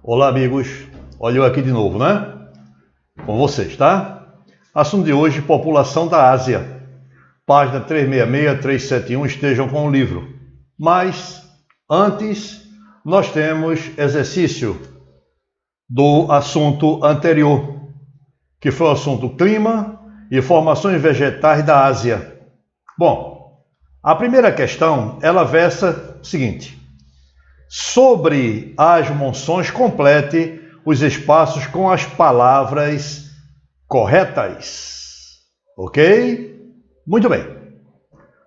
Olá, amigos. Olha eu aqui de novo, né? Com vocês, tá? Assunto de hoje, população da Ásia. Página 366, 371, estejam com o livro. Mas, antes, nós temos exercício do assunto anterior, que foi o assunto clima e formações vegetais da Ásia. Bom, a primeira questão, ela versa o seguinte: sobre as monções, complete os espaços com as palavras corretas. Ok? Muito bem.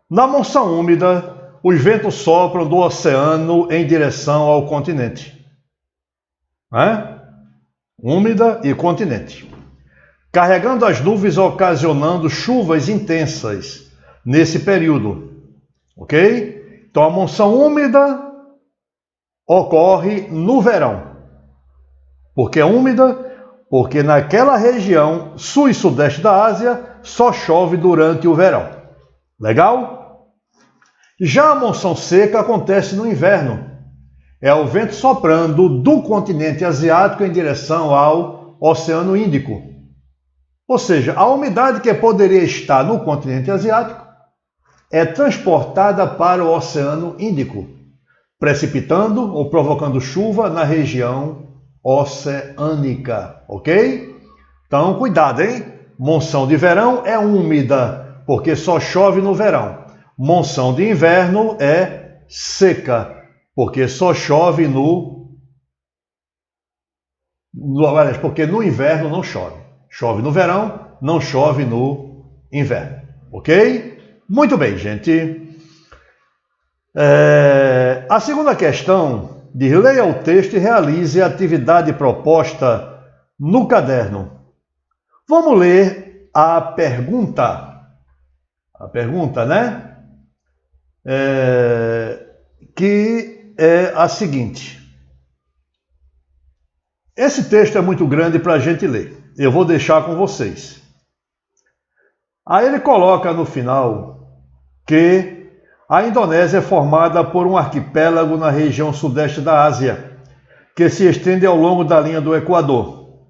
Na monção úmida, os ventos sopram do oceano em direção ao continente. Úmida e continente. Carregando as nuvens, ocasionando chuvas intensas nesse período. Ok? Então a monção úmida ocorre no verão. Por que é úmida? Porque naquela região sul e sudeste da Ásia só chove durante o verão. Legal? Já a monção seca acontece no inverno. É o vento soprando do continente asiático em direção ao Oceano Índico. Ou seja, a umidade que poderia estar no continente asiático é transportada para o Oceano Índico, precipitando ou provocando chuva na região oceânica, ok? Então, cuidado, hein? Monção de verão é úmida, porque só chove no verão. Monção de inverno é seca, porque só chove porque no inverno não chove. Chove no verão, não chove no inverno, ok? Muito bem, gente. A segunda questão diz: leia o texto e realize a atividade proposta no caderno. Vamos ler a pergunta. A pergunta, né? Que é a seguinte. Esse texto é muito grande para a gente ler. Eu vou deixar com vocês. Aí ele coloca no final que a Indonésia é formada por um arquipélago na região sudeste da Ásia, que se estende ao longo da linha do Equador.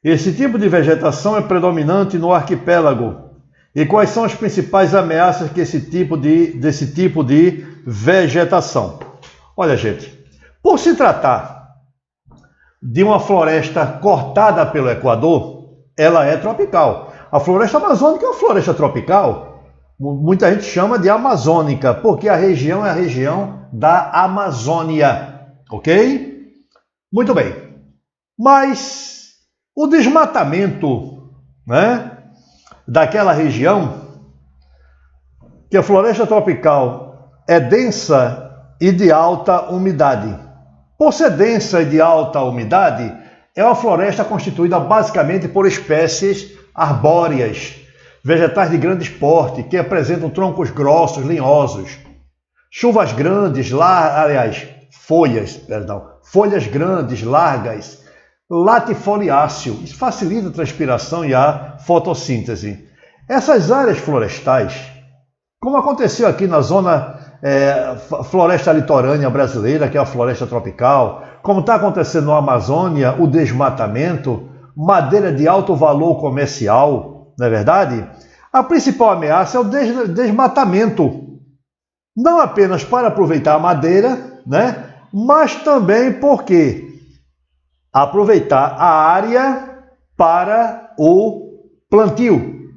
Esse tipo de vegetação é predominante no arquipélago. E quais são as principais ameaças que desse tipo de vegetação? Olha, gente, por se tratar de uma floresta cortada pelo Equador, ela é tropical. A floresta amazônica é uma floresta tropical. Muita gente chama de amazônica, porque a região é a região da Amazônia. Ok? Muito bem. Mas o desmatamento, né, daquela região, que a floresta tropical é densa e de alta umidade. Por ser densa e de alta umidade, é uma floresta constituída basicamente por espécies arbóreas, vegetais de grande porte, que apresentam troncos grossos, linhosos, folhas grandes, largas, latifoliáceo. Isso facilita a transpiração e a fotossíntese. Essas áreas florestais, como aconteceu aqui na zona floresta litorânea brasileira, que é a floresta tropical, como está acontecendo na Amazônia, o desmatamento, madeira de alto valor comercial, não é verdade? A principal ameaça é o desmatamento, não apenas para aproveitar a madeira, né? Mas também porque aproveitar a área para o plantio,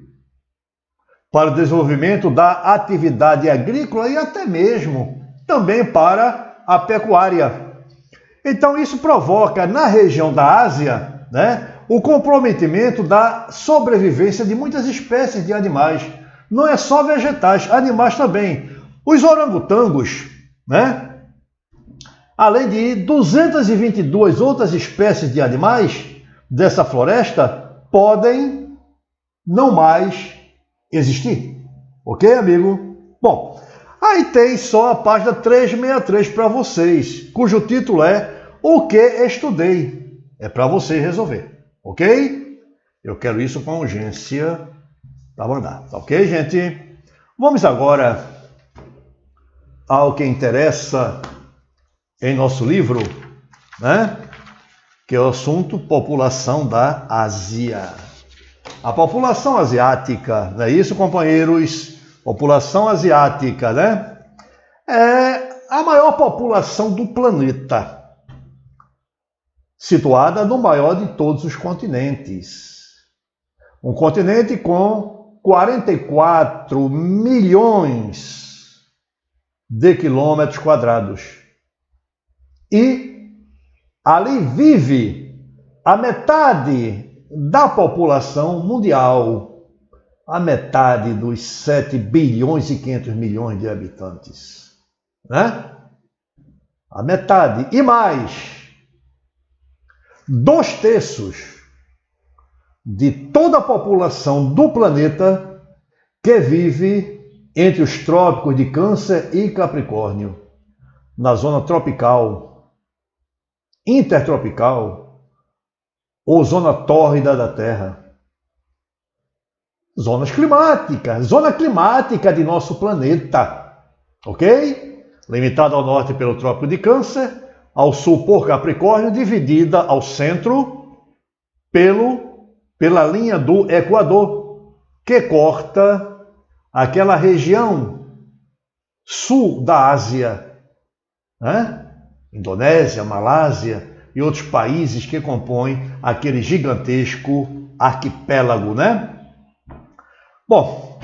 para o desenvolvimento da atividade agrícola e até mesmo também para a pecuária. Então isso provoca na região da Ásia, né, o comprometimento da sobrevivência de muitas espécies de animais. Não é só vegetais, animais também. Os orangotangos, né, além de 222 outras espécies de animais dessa floresta, podem não mais existir. Ok, amigo? Bom, aí tem só a página 363 para vocês, cujo título é O que estudei. É para vocês resolver, ok? Eu quero isso com urgência para mandar, ok, gente? Vamos agora ao que interessa em nosso livro, né? que é o assunto população da Ásia. A população asiática, não é isso, companheiros? População asiática, né? É a maior população do planeta, situada no maior de todos os continentes. Um continente com 44 milhões de quilômetros quadrados. E ali vive a metade da população mundial, a metade dos 7 bilhões e 500 milhões de habitantes, né? A metade e mais, 2/3 de toda a população do planeta que vive entre os trópicos de Câncer e Capricórnio, na zona tropical, intertropical ou zona tórrida da Terra. Zonas climáticas, zona climática de nosso planeta, ok? Limitada ao norte pelo Trópico de Câncer, ao sul por Capricórnio, dividida ao centro pela linha do Equador, que corta aquela região sul da Ásia, né? Indonésia, Malásia e outros países que compõem aquele gigantesco arquipélago, né? Bom,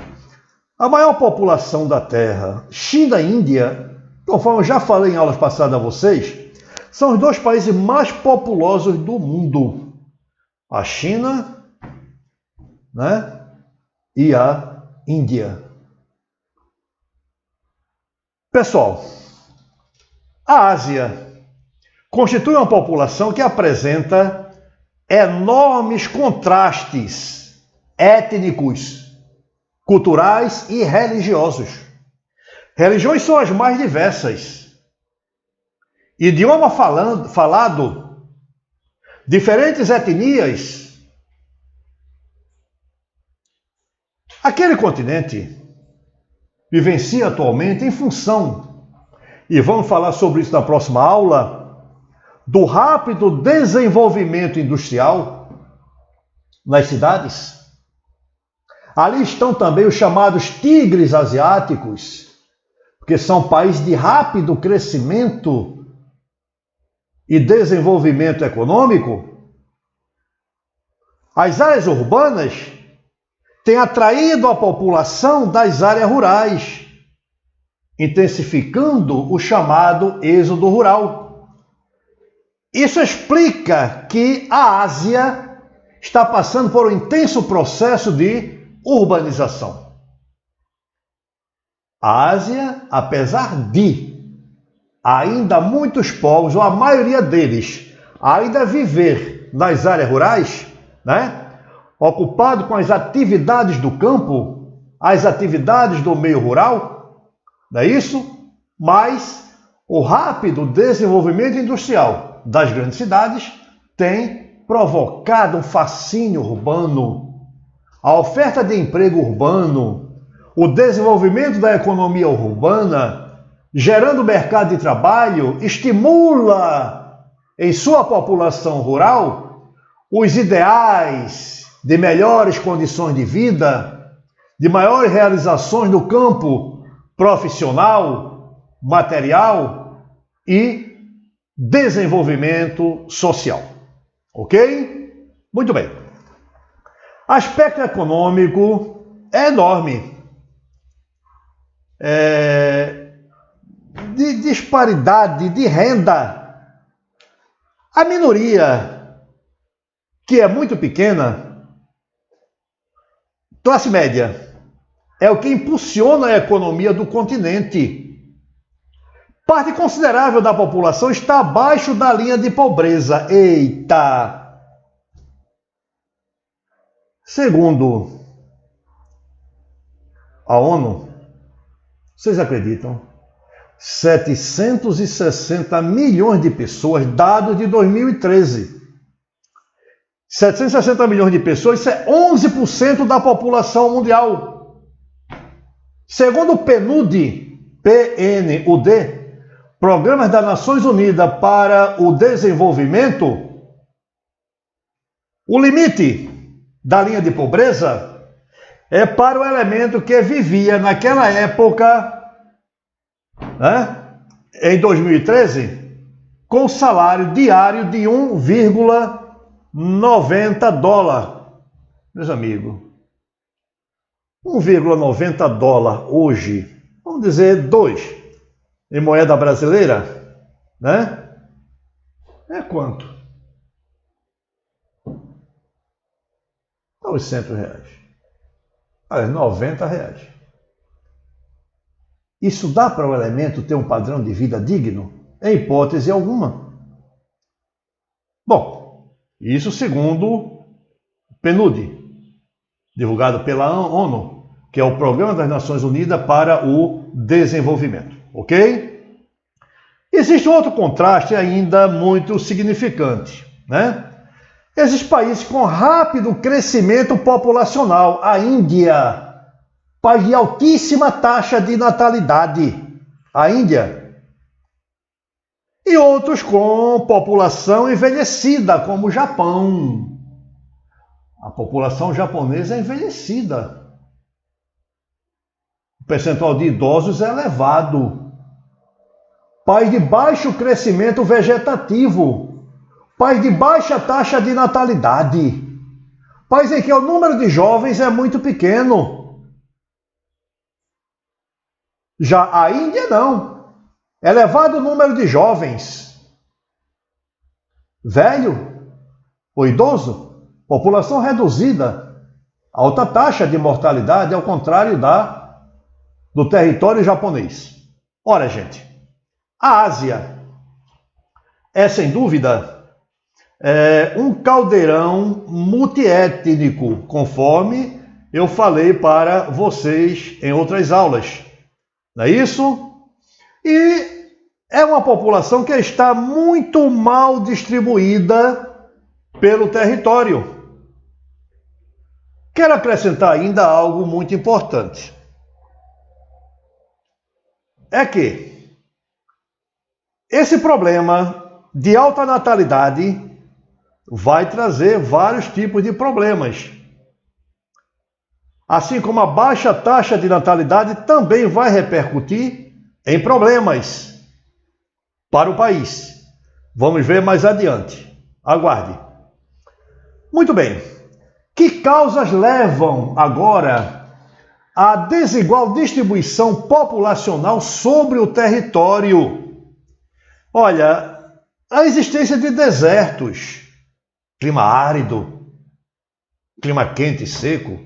a maior população da Terra, China e Índia, conforme eu já falei em aulas passadas a vocês, são os 2 países mais populosos do mundo. A China, né? E a Índia. Pessoal, a Ásia constitui uma população que apresenta enormes contrastes étnicos, culturais e religiosos. Religiões são as mais diversas. Idioma falado, diferentes etnias. Aquele continente vivencia atualmente em função, e vamos falar sobre isso na próxima aula, do rápido desenvolvimento industrial nas cidades. Ali estão também os chamados tigres asiáticos, porque são países de rápido crescimento e desenvolvimento econômico. As áreas urbanas têm atraído a população das áreas rurais, intensificando o chamado êxodo rural. Isso explica que a Ásia está passando por um intenso processo de urbanização. A Ásia, apesar de ainda muitos povos, ou a maioria deles, ainda viver nas áreas rurais, né? Ocupado com as atividades do campo, as atividades do meio rural, não é isso? Mas o rápido desenvolvimento industrial das grandes cidades tem provocado um fascínio urbano, a oferta de emprego urbano, o desenvolvimento da economia urbana, gerando mercado de trabalho, estimula em sua população rural os ideais de melhores condições de vida, de maiores realizações no campo profissional, material e desenvolvimento social. Ok? Muito bem. Aspecto econômico é enorme. De disparidade de renda. A minoria, que é muito pequena, classe média, é o que impulsiona a economia do continente. Parte considerável da população está abaixo da linha de pobreza. Eita! Segundo a ONU, vocês acreditam? 760 milhões de pessoas, dados de 2013. 760 milhões de pessoas, isso é 11% da população mundial. Segundo o PNUD, Programas das Nações Unidas para o Desenvolvimento, O limite da linha de pobreza é para o elemento que vivia naquela época, né, em 2013, com salário diário de 1,90 dólar. Meus amigos, 1,90 dólar hoje, vamos dizer 2 em moeda brasileira, né? É quanto? R$900. R$90. Isso dá para o elemento ter um padrão de vida digno? Em hipótese alguma. Bom, isso segundo o PNUD, divulgado pela ONU, que é o Programa das Nações Unidas para o Desenvolvimento, ok? Existe outro contraste ainda muito significante, né? Existem países com rápido crescimento populacional. A Índia, país de altíssima taxa de natalidade. A Índia. E outros com população envelhecida, como o Japão. A população japonesa é envelhecida. O percentual de idosos é elevado. País de baixo crescimento vegetativo. País de baixa taxa de natalidade. País em que o número de jovens é muito pequeno. Já a Índia não. Elevado número de jovens. Velho ou idoso. População reduzida. Alta taxa de mortalidade, ao contrário do território japonês. Ora, gente, a Ásia é, sem dúvida, um caldeirão multiétnico, conforme eu falei para vocês em outras aulas. Não é isso? E é uma população que está muito mal distribuída pelo território. Quero acrescentar ainda algo muito importante. É que esse problema de alta natalidade vai trazer vários tipos de problemas. Assim como a baixa taxa de natalidade também vai repercutir em problemas para o país. Vamos ver mais adiante. Aguarde. Muito bem. Que causas levam agora à desigual distribuição populacional sobre o território? Olha, a existência de desertos, clima árido, clima quente e seco,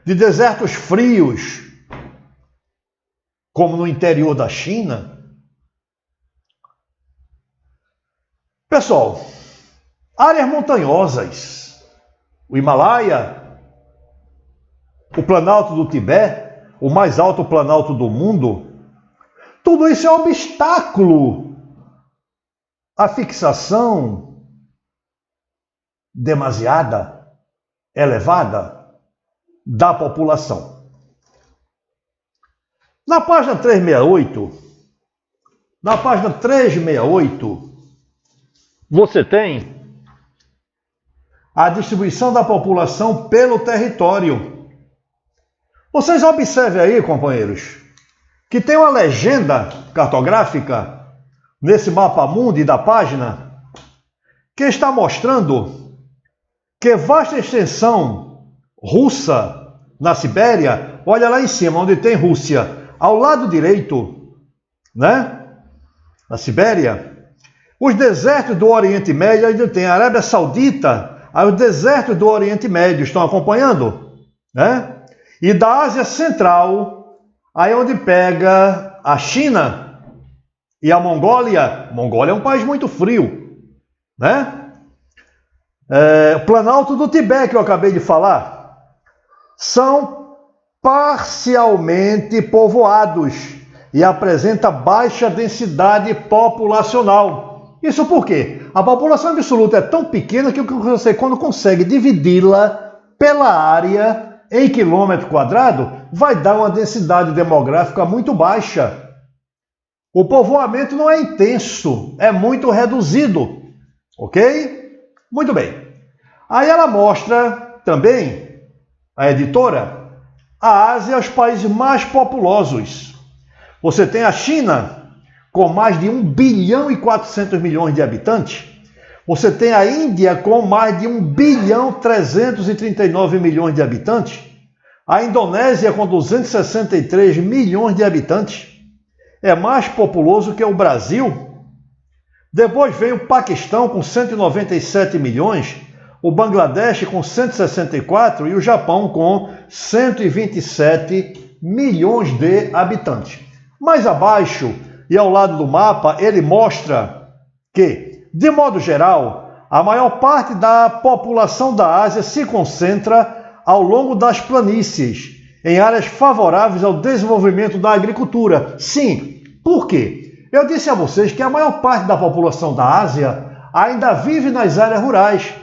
de desertos frios, como no interior da China. Pessoal, áreas montanhosas, o Himalaia, o Planalto do Tibete, o mais alto planalto do mundo, tudo isso é um obstáculo à fixação demasiada, elevada da população. Na página 368, você tem a distribuição da população pelo território. Vocês observem aí, companheiros, que tem uma legenda cartográfica nesse mapa mundi da página que está mostrando que vasta extensão russa na Sibéria, olha lá em cima onde tem Rússia, ao lado direito, né? Na Sibéria, os desertos do Oriente Médio, ainda tem a Arábia Saudita, aí os desertos do Oriente Médio, estão acompanhando? Né? E da Ásia Central, aí onde pega a China e a Mongólia. Mongólia é um país muito frio, né? O Planalto do Tibete, que eu acabei de falar, são parcialmente povoados e apresenta baixa densidade populacional. Isso por quê? A população absoluta é tão pequena que você, quando consegue dividi-la pela área em quilômetro quadrado, vai dar uma densidade demográfica muito baixa. O povoamento não é intenso, é muito reduzido. Ok? Muito bem. Aí ela mostra também, a editora, a Ásia e os países mais populosos. Você tem a China, com mais de 1 bilhão e 400 milhões de habitantes. Você tem a Índia, com mais de 1 bilhão e 339 milhões de habitantes. A Indonésia, com 263 milhões de habitantes. É mais populoso que o Brasil. Depois vem o Paquistão, com 197 milhões. O Bangladesh, com 164. E o Japão, com 127 milhões de habitantes. Mais abaixo, e ao lado do mapa, ele mostra que, de modo geral, a maior parte da população da Ásia se concentra ao longo das planícies, em áreas favoráveis ao desenvolvimento da agricultura. Sim, por quê? Eu disse a vocês que a maior parte da população da Ásia ainda vive nas áreas rurais,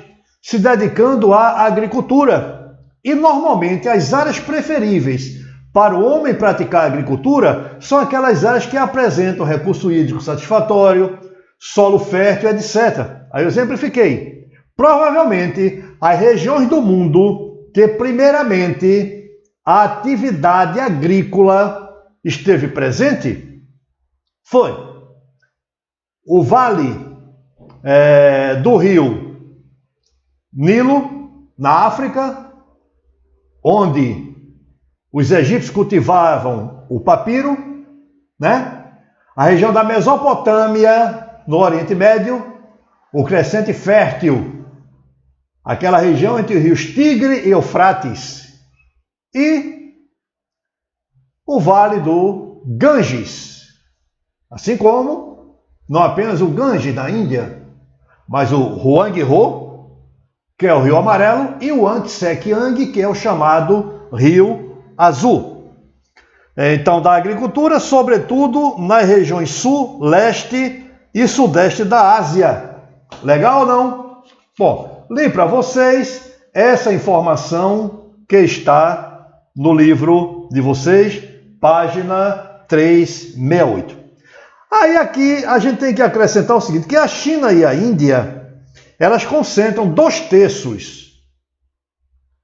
se dedicando à agricultura. E, normalmente, as áreas preferíveis para o homem praticar agricultura são aquelas áreas que apresentam recurso hídrico satisfatório, solo fértil, etc. Aí eu exemplifiquei. Provavelmente, as regiões do mundo que, primeiramente, a atividade agrícola esteve presente foi o vale do rio Nilo, na África, onde os egípcios cultivavam o papiro, né? A região da Mesopotâmia, no Oriente Médio, o crescente fértil, aquela região entre os rios Tigre e Eufrates, e o vale do Ganges, assim como não apenas o Ganges da Índia, mas o Huanghe-ho, que é o rio amarelo, e o Yangtze-Kiang, que é o chamado rio azul. Então, da agricultura, sobretudo nas regiões sul, leste e sudeste da Ásia. Legal ou não? Bom, li para vocês essa informação que está no livro de vocês, página 368. Aí aqui a gente tem que acrescentar o seguinte, que a China e a Índia, elas concentram 2/3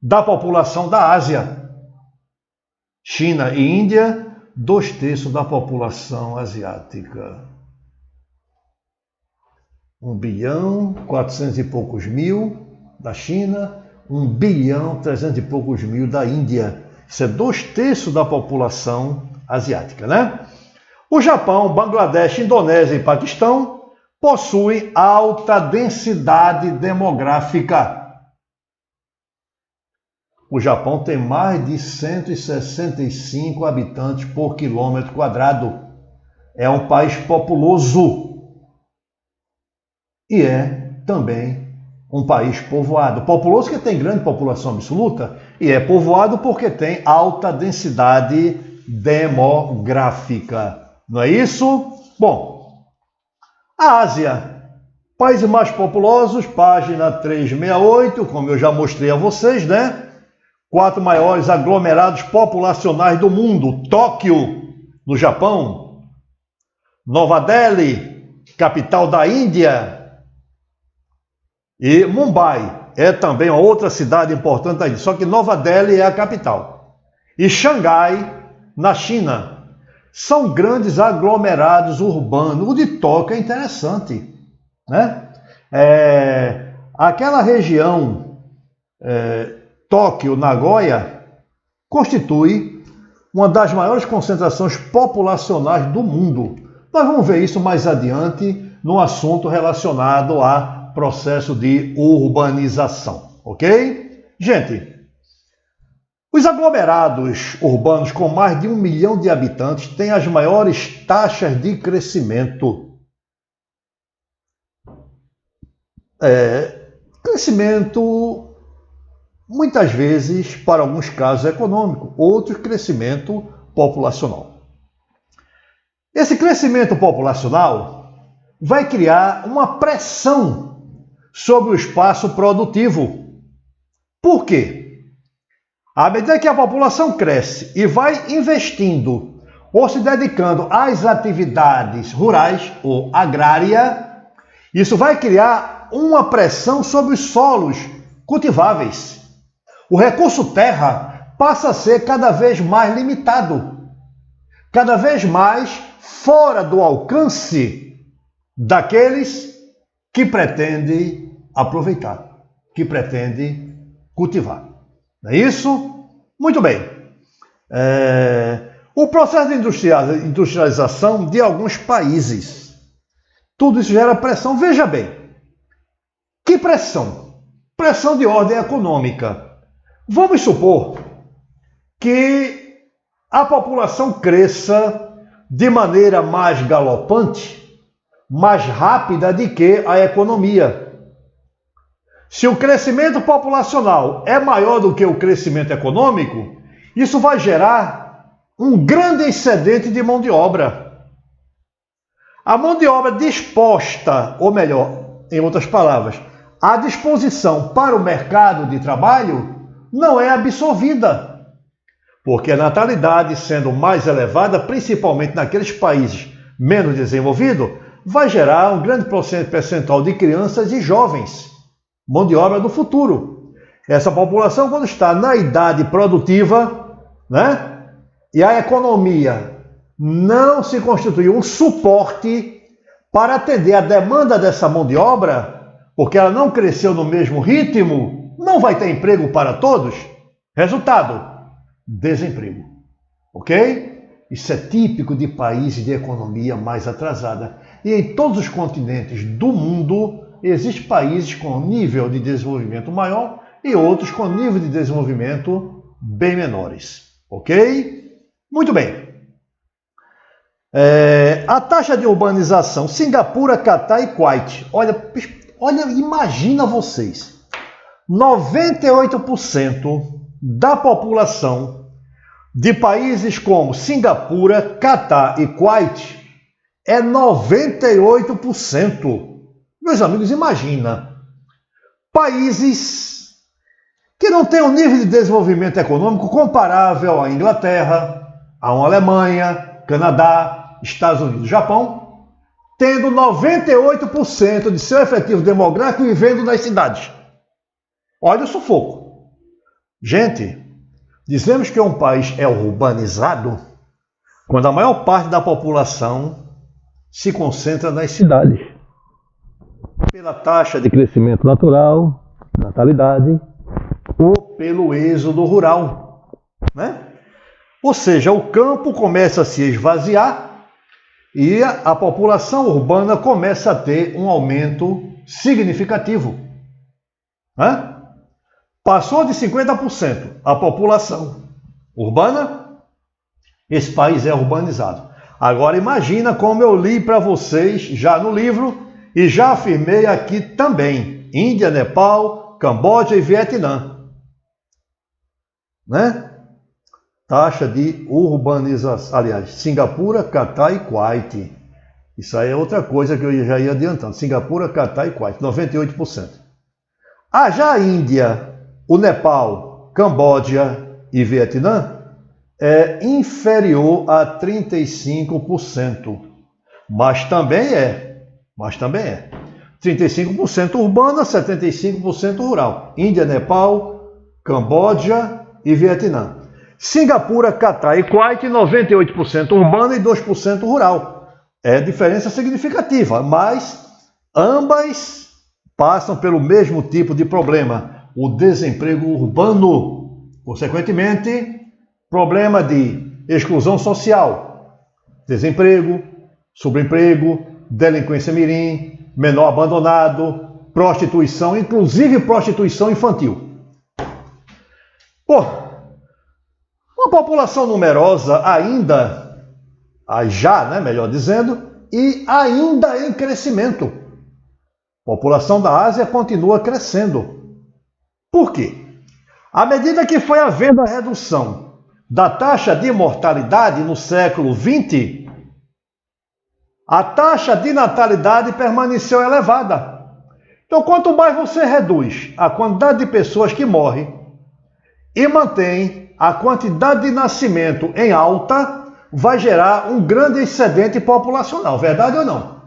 da população da Ásia. China e Índia, 2/3 da população asiática. 1 bilhão, 400 e poucos mil da China, 1 bilhão, 300 e poucos mil da Índia. Isso é 2/3 da população asiática, né? O Japão, Bangladesh, Indonésia e Paquistão possuem alta densidade demográfica. O Japão tem mais de 165 habitantes por quilômetro quadrado. É um país populoso. E é também um país povoado. Populoso porque tem grande população absoluta e é povoado porque tem alta densidade demográfica. Não é isso? Bom, a Ásia, países mais populosos, página 368, como eu já mostrei a vocês, né? 4 maiores aglomerados populacionais do mundo: Tóquio, no Japão; Nova Delhi, capital da Índia; e Mumbai, é também uma outra cidade importante aí, só que Nova Delhi é a capital. E Xangai, na China. São grandes aglomerados urbanos. O de Tóquio é interessante, né? Aquela região Tóquio, Nagoya, constitui uma das maiores concentrações populacionais do mundo. Nós vamos ver isso mais adiante no assunto relacionado a processo de urbanização, ok? Gente, os aglomerados urbanos com mais de 1 milhão de habitantes têm as maiores taxas de crescimento. Crescimento, muitas vezes, para alguns casos, econômico, outros crescimento populacional. Esse crescimento populacional vai criar uma pressão sobre o espaço produtivo. Por quê? À medida que a população cresce e vai investindo ou se dedicando às atividades rurais ou agrária, isso vai criar uma pressão sobre os solos cultiváveis. O recurso terra passa a ser cada vez mais limitado, cada vez mais fora do alcance daqueles que pretendem aproveitar, que pretendem cultivar. Não é isso? Muito bem. O processo de industrialização de alguns países. Tudo isso gera pressão. Veja bem. Que pressão? Pressão de ordem econômica. Vamos supor que a população cresça de maneira mais galopante, mais rápida do que a economia. Se o crescimento populacional é maior do que o crescimento econômico, isso vai gerar um grande excedente de mão de obra. A mão de obra disposta, ou melhor, em outras palavras, a disposição para o mercado de trabalho não é absorvida, porque a natalidade, sendo mais elevada, principalmente naqueles países menos desenvolvidos, vai gerar um grande percentual de crianças e jovens, mão de obra do futuro. Essa população, quando está na idade produtiva, né, e a economia não se constitui um suporte para atender a demanda dessa mão de obra, porque ela não cresceu no mesmo ritmo, não vai ter emprego para todos. Resultado, desemprego. Ok? Isso é típico de países de economia mais atrasada. E em todos os continentes do mundo, existem países com nível de desenvolvimento maior e outros com nível de desenvolvimento bem menores. Ok? Muito bem. A taxa de urbanização, Singapura, Catar e Kuwait. Olha, imagina vocês. 98% da população de países como Singapura, Catar e Kuwait é 98%. Meus amigos, imagina. Países que não têm um nível de desenvolvimento econômico comparável à Inglaterra, à Alemanha, Canadá, Estados Unidos, Japão, tendo 98% de seu efetivo demográfico vivendo nas cidades. Olha o sufoco. Gente, dizemos que um país é urbanizado quando a maior parte da população se concentra nas cidades. Pela taxa de crescimento natural, natalidade, ou pelo êxodo rural, né? Ou seja, o campo começa a se esvaziar e a população urbana começa a ter um aumento significativo. Né? Passou de 50% a população urbana, esse país é urbanizado. Agora imagina como eu li para vocês já no livro e já afirmei aqui também. Índia, Nepal, Camboja e Vietnã. Né? Taxa de urbanização, aliás, Singapura, Catar e Kuwait. Isso aí é outra coisa que eu já ia adiantando. Singapura, Catar e Kuwait, 98%. Já a Índia, o Nepal, Camboja e Vietnã é inferior a 35%. Mas também é. 35% urbana, 75% rural. Índia, Nepal, Camboja e Vietnã. Singapura, Catar e Kuwait, 98% urbana e 2% rural. É diferença significativa, mas ambas passam pelo mesmo tipo de problema, o desemprego urbano. Consequentemente, problema de exclusão social, desemprego, subemprego, delinquência mirim, menor abandonado, prostituição, inclusive prostituição infantil. Uma população numerosa ainda, melhor dizendo, e ainda em crescimento. A população da Ásia continua crescendo. Por quê? À medida que foi havendo a redução da taxa de mortalidade no século XX, a taxa de natalidade permaneceu elevada. Então, quanto mais você reduz a quantidade de pessoas que morrem e mantém a quantidade de nascimento em alta, vai gerar um grande excedente populacional. Verdade ou não?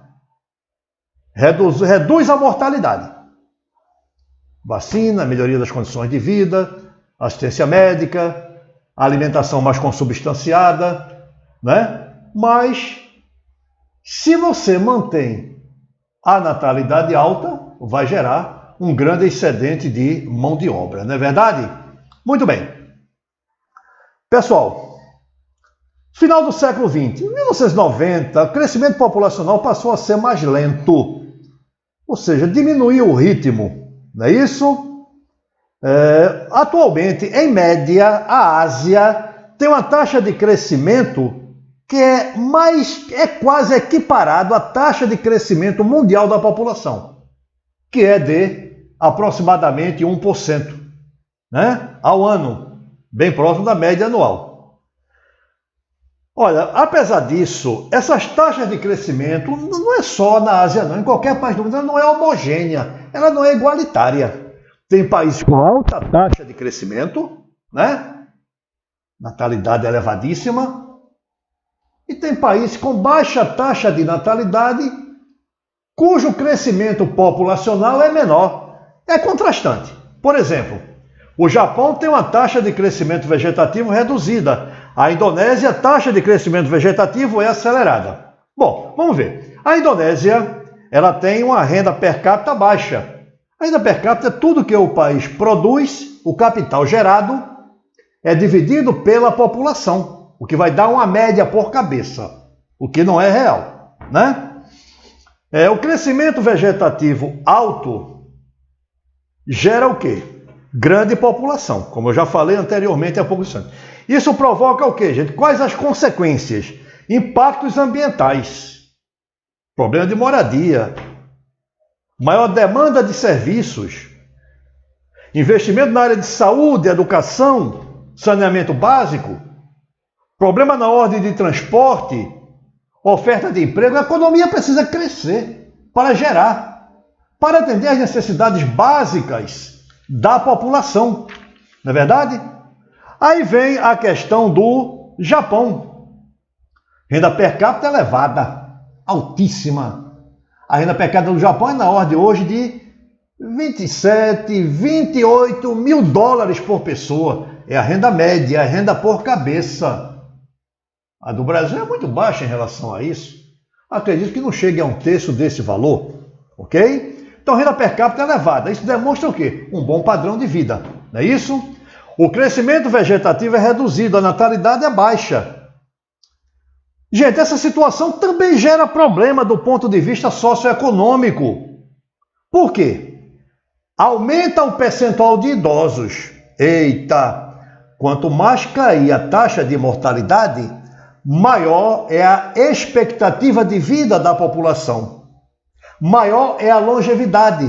Reduz a mortalidade. Vacina, melhoria das condições de vida, assistência médica, alimentação mais consubstanciada, né? Mas se você mantém a natalidade alta, vai gerar um grande excedente de mão de obra, não é verdade? Muito bem. Pessoal, final do século XX, em 1990, o crescimento populacional passou a ser mais lento, ou seja, diminuiu o ritmo, não é isso? Atualmente, em média, a Ásia tem uma taxa de crescimento que é quase equiparado à taxa de crescimento mundial da população, que é de aproximadamente 1%, né, ao ano, bem próximo da média anual. Olha, apesar disso, essas taxas de crescimento não é só na Ásia, não, em qualquer país do mundo, ela não é homogênea, ela não é igualitária. Tem países com alta taxa de crescimento, né? Natalidade elevadíssima. E tem países com baixa taxa de natalidade, cujo crescimento populacional é menor. É contrastante. Por exemplo, o Japão tem uma taxa de crescimento vegetativo reduzida. A Indonésia, a taxa de crescimento vegetativo é acelerada. Bom, vamos ver. A Indonésia, ela tem uma renda per capita baixa. A renda per capita é tudo que o país produz, o capital gerado, é dividido pela população, o que vai dar uma média por cabeça, o que não é real, né? O crescimento vegetativo alto gera o quê? Grande população, como eu já falei anteriormente há pouco tempo. Isso provoca o quê, gente? Quais as consequências? Impactos ambientais, problema de moradia, maior demanda de serviços, investimento na área de saúde, educação, saneamento básico, problema na ordem de transporte, oferta de emprego. A economia precisa crescer para gerar, para atender às necessidades básicas da população, não é verdade? Aí vem a questão do Japão. Renda per capita elevada, altíssima. A renda per capita do Japão é na ordem hoje de 27, 28 mil dólares por pessoa. É a renda média, a renda por cabeça. A do Brasil é muito baixa em relação a isso. Acredito que não chegue a um terço desse valor, ok? Então, renda per capita é elevada. Isso demonstra o quê? Um bom padrão de vida, não é isso? O crescimento vegetativo é reduzido, a natalidade é baixa. Gente, essa situação também gera problema do ponto de vista socioeconômico. Por quê? Aumenta o percentual de idosos. Eita! Quanto mais cair a taxa de mortalidade, maior é a expectativa de vida da população. Maior é a longevidade.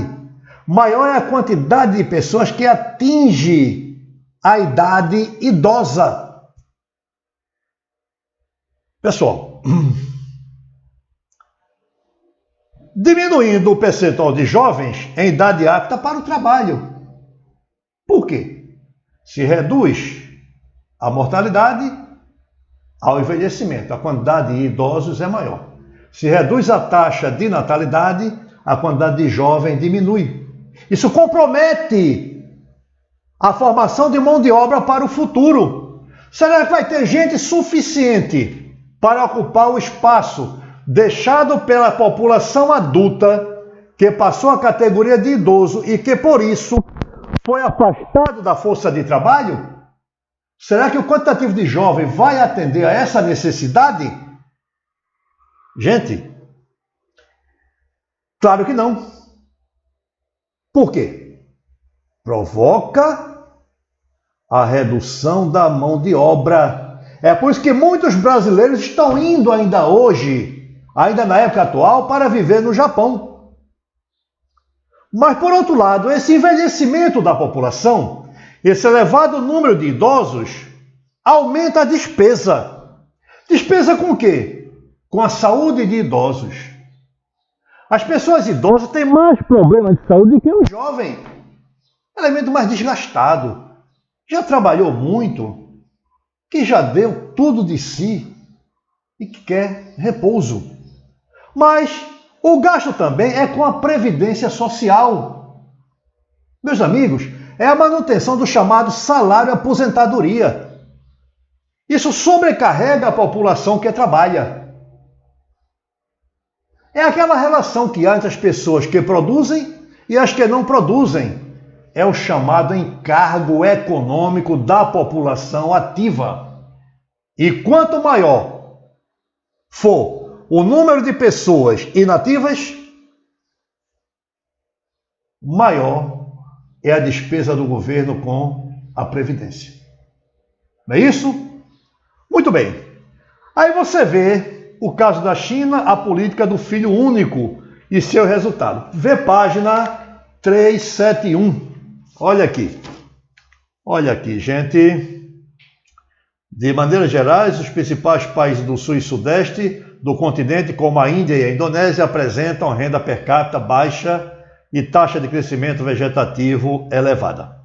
Maior é a quantidade de pessoas que atinge a idade idosa. Pessoal, diminuindo o percentual de jovens em idade apta para o trabalho. Por quê? Se reduz a mortalidade ao envelhecimento, a quantidade de idosos é maior. Se reduz a taxa de natalidade, a quantidade de jovem diminui. Isso compromete a formação de mão de obra para o futuro. Será que vai ter gente suficiente para ocupar o espaço deixado pela população adulta que passou a categoria de idoso e que, por isso, foi afastado da força de trabalho? Será que o quantitativo de jovem vai atender a essa necessidade? Gente, claro que não. Por quê? Provoca a redução da mão de obra. É por isso que muitos brasileiros estão indo ainda hoje, ainda na época atual, para viver no Japão. Mas, por outro lado, esse envelhecimento da população, esse elevado número de idosos, aumenta a despesa. Despesa com o quê? Com a saúde de idosos. As pessoas idosas têm mais problemas de saúde do que o jovem. Ele é muito mais desgastado, já trabalhou muito, que já deu tudo de si e que quer repouso. Mas o gasto também é com a previdência social. Meus amigos, é a manutenção do chamado salário aposentadoria. Isso sobrecarrega a população que trabalha. É aquela relação que há entre as pessoas que produzem e as que não produzem. É o chamado encargo econômico da população ativa. E quanto maior for o número de pessoas inativas, maior é a despesa do governo com a Previdência. Não é isso? Muito bem. Aí você vê o caso da China, a política do filho único e seu resultado. Vê página 371. Olha aqui. Olha aqui, gente. De maneira geral, os principais países do sul e sudeste do continente, como a Índia e a Indonésia, apresentam renda per capita baixa e taxa de crescimento vegetativo elevada.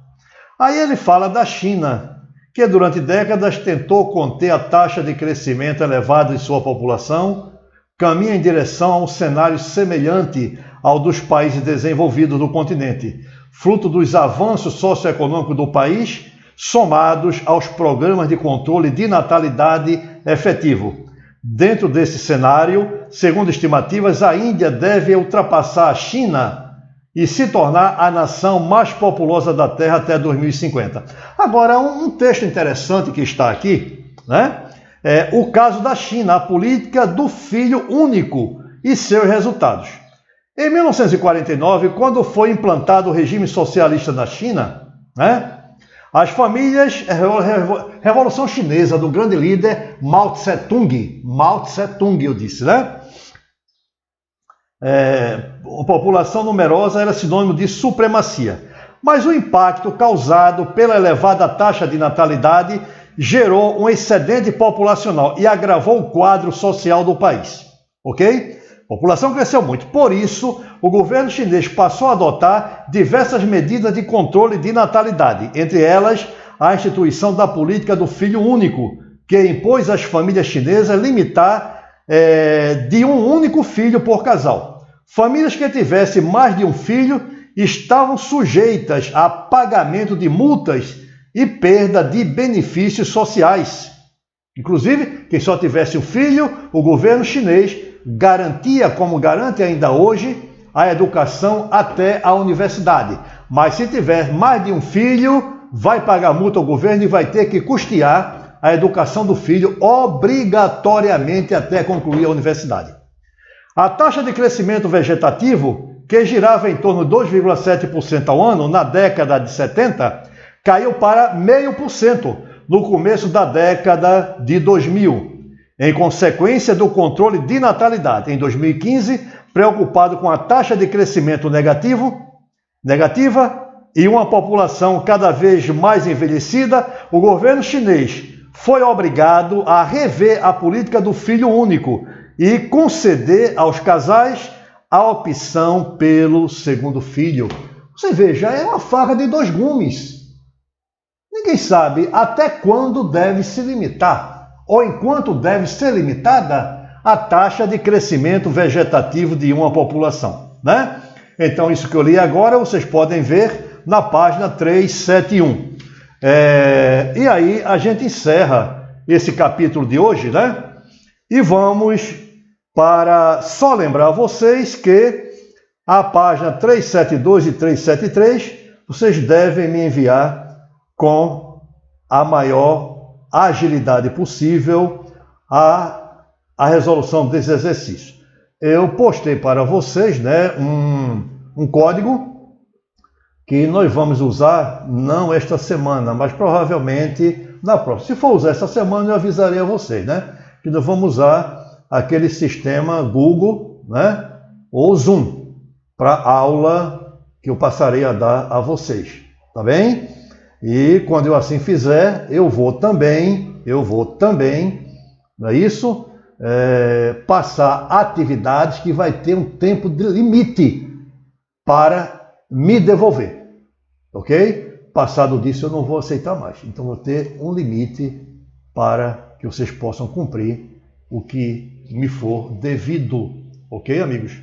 Aí ele fala da China, que durante décadas tentou conter a taxa de crescimento elevada de sua população, caminha em direção a um cenário semelhante ao dos países desenvolvidos do continente, fruto dos avanços socioeconômicos do país, somados aos programas de controle de natalidade efetivo. Dentro desse cenário, segundo estimativas, a Índia deve ultrapassar a China e se tornar a nação mais populosa da Terra até 2050. Agora, um texto interessante que está aqui, né? É o caso da China, a política do filho único e seus resultados. Em 1949, quando foi implantado o regime socialista na China, né? As famílias, Revolução Chinesa do grande líder Mao Tse-tung, eu disse, né? A população numerosa era sinônimo de supremacia. Mas o impacto causado pela elevada taxa de natalidade gerou um excedente populacional e agravou o quadro social do país. Ok? A população cresceu muito. Por isso, o governo chinês passou a adotar diversas medidas de controle de natalidade, entre elas a instituição da política do filho único, que impôs às famílias chinesas limitar de um único filho por casal. Famílias que tivessem mais de um filho estavam sujeitas a pagamento de multas e perda de benefícios sociais. Inclusive, quem só tivesse um filho, o governo chinês garantia, como garante ainda hoje, a educação até a universidade. Mas se tiver mais de um filho, vai pagar multa ao governo e vai ter que custear a educação do filho obrigatoriamente até concluir a universidade. A taxa de crescimento vegetativo, que girava em torno de 2,7% ao ano na década de 70, caiu para 0,5% no começo da década de 2000, em consequência do controle de natalidade. Em 2015, preocupado com a taxa de crescimento negativa e uma população cada vez mais envelhecida, o governo chinês foi obrigado a rever a política do filho único e conceder aos casais a opção pelo segundo filho. Você veja, é uma faca de dois gumes. Ninguém sabe até quando deve se limitar, ou enquanto deve ser limitada, a taxa de crescimento vegetativo de uma população, né? Então, isso que eu li agora, vocês podem ver na página 371. E aí, a gente encerra esse capítulo de hoje, né? E vamos para só lembrar vocês que a página 372 e 373, vocês devem me enviar com a maior agilidade possível a resolução desse exercício. Eu postei para vocês, né, um código que nós vamos usar não esta semana, mas provavelmente na próxima. Se for usar essa semana, eu avisarei a vocês, né, que nós vamos usar aquele sistema Google, né, ou Zoom para aula que eu passarei a dar a vocês, tá bem? E quando eu assim fizer, eu vou também, não é isso? Passar atividades que vai ter um tempo de limite para me devolver, ok? Passado disso eu não vou aceitar mais, então vou ter um limite para que vocês possam cumprir o que me for devido, ok, amigos?